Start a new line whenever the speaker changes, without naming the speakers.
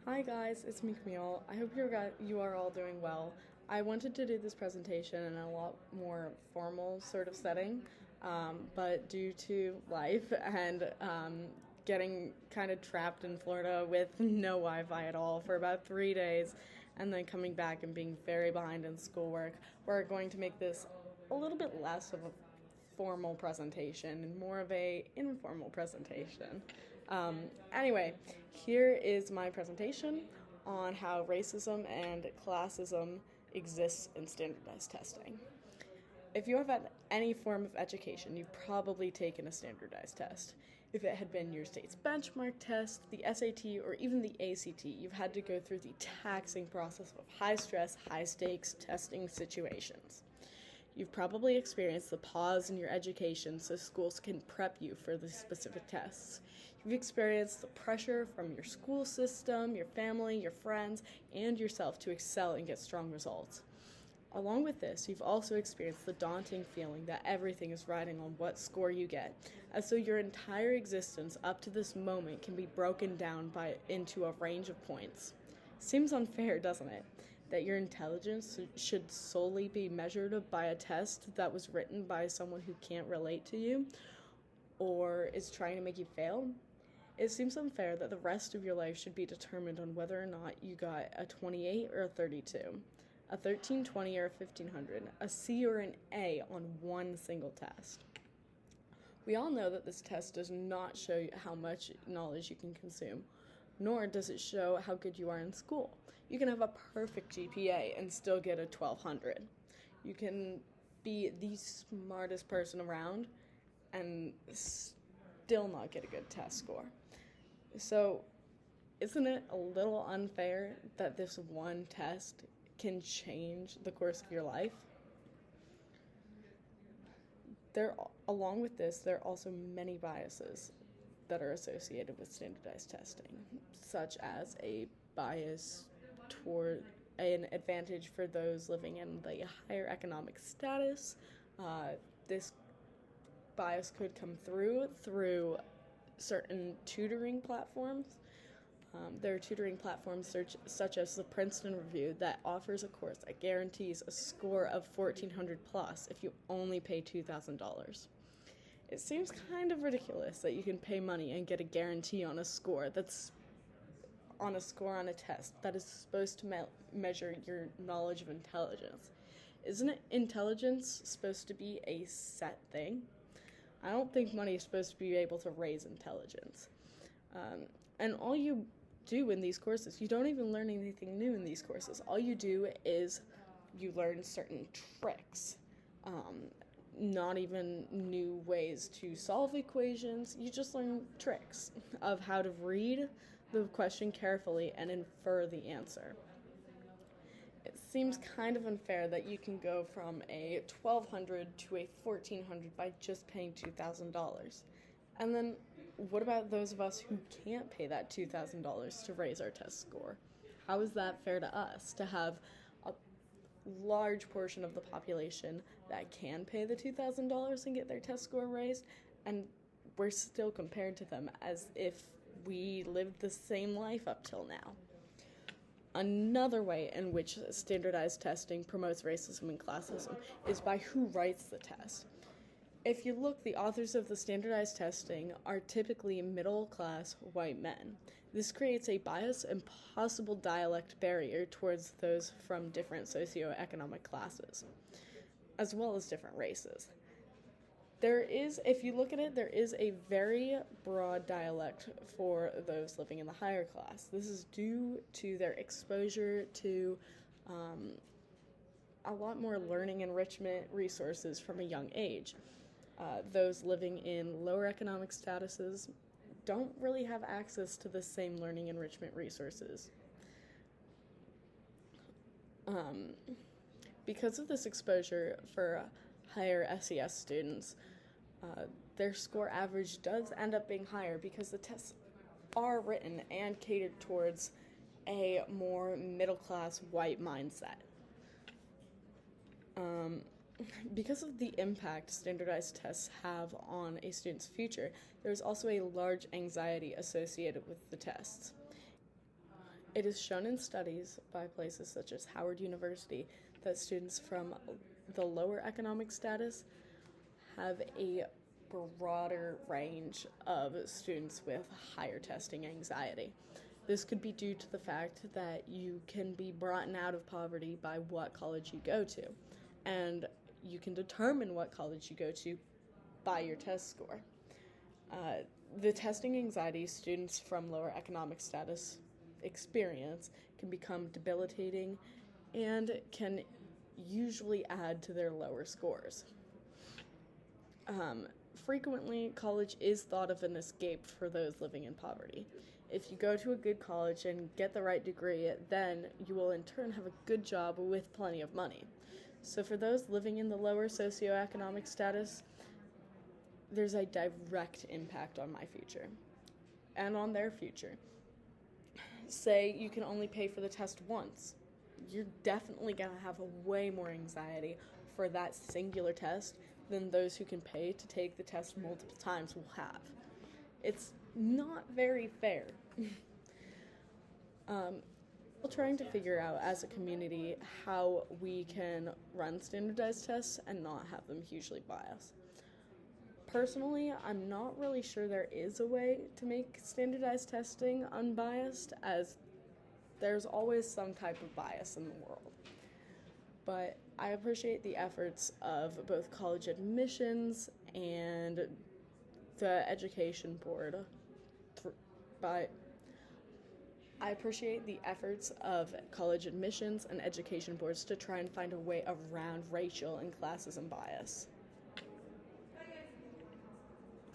Hi guys, it's me Camille. I hope you are all doing well. I wanted to do this presentation in a lot more formal sort of setting, but due to life and getting kind of trapped in Florida with no Wi-Fi at all for about 3 days, and then coming back and being very behind in schoolwork, we're going to make this a little bit less of a formal presentation and more of a informal presentation. Anyway, here is my presentation on how racism and classism exists in standardized testing. If you have had any form of education, you've probably taken a standardized test. If it had been your state's benchmark test, the SAT, or even the ACT, you've had to go through the taxing process of high stress, high stakes testing situations. You've probably experienced the pause in your education so schools can prep you for the specific tests. You've experienced the pressure from your school system, your family, your friends, and yourself to excel and get strong results. Along with this, you've also experienced the daunting feeling that everything is riding on what score you get, as though your entire existence up to this moment can be broken down into a range of points. Seems unfair, doesn't it? That your intelligence should solely be measured by a test that was written by someone who can't relate to you or is trying to make you fail? It seems unfair that the rest of your life should be determined on whether or not you got a 28 or a 32, a 1320 or a 1500, a C or an A on one single test. We all know that this test does not show you how much knowledge you can consume, nor does it show how good you are in school. You can have a perfect GPA and still get a 1200. You can be the smartest person around and still not get a good test score. So, isn't it a little unfair that this one test can change the course of your life? Along with this, there are also many biases that are associated with standardized testing, such as a bias toward an advantage for those living in the higher economic status. This bias could come through certain tutoring platforms. There are tutoring platforms such as the Princeton Review that offers a course that guarantees a score of 1400 plus if you only pay $2,000. It seems kind of ridiculous that you can pay money and get a guarantee on a score on a test that is supposed to measure your knowledge of intelligence. Isn't intelligence supposed to be a set thing? I don't think money is supposed to be able to raise intelligence. And all you do in these courses, you don't even learn anything new in these courses. All you do is you learn certain tricks. Not even new ways to solve equations. You just learn tricks of how to read the question carefully and infer the answer. It seems kind of unfair that you can go from a 1200 to a 1400 by just paying $2,000. And then what about those of us who can't pay that $2,000 to raise our test score? How is that fair to us to have a large portion of the population that can pay the $2,000 and get their test score raised, and we're still compared to them as if we lived the same life up till now? Another way in which standardized testing promotes racism and classism is by who writes the test. If you look, the authors of the standardized testing are typically middle-class white men. This creates a bias and possible dialect barrier towards those from different socioeconomic classes, as well as different races. If you look at it, there is a very broad dialect for those living in the higher class. This is due to their exposure to a lot more learning enrichment resources from a young age. Those living in lower economic statuses don't really have access to the same learning enrichment resources. Because of this exposure for higher SES students, their score average does end up being higher because the tests are written and catered towards a more middle-class white mindset. Because of the impact standardized tests have on a student's future, there's also a large anxiety associated with the tests. It is shown in studies by places such as Howard University that students from the lower economic status have a broader range of students with higher testing anxiety. This could be due to the fact that you can be brought out of poverty by what college you go to, and you can determine what college you go to by your test score. The testing anxiety students from lower economic status experience can become debilitating and can usually add to their lower scores. Frequently, college is thought of an escape for those living in poverty. If you go to a good college and get the right degree, then you will in turn have a good job with plenty of money. So for those living in the lower socioeconomic status, there's a direct impact on my future and on their future. Say you can only pay for the test once. You're definitely going to have a way more anxiety for that singular test than those who can pay to take the test multiple times will have. It's not very fair. We're trying to figure out as a community how we can run standardized tests and not have them hugely biased. Personally, I'm not really sure there is a way to make standardized testing unbiased, as there's always some type of bias in the world. But I appreciate the efforts of both college admissions and the education board. I appreciate the efforts of college admissions and education boards to try and find a way around racial and classism bias.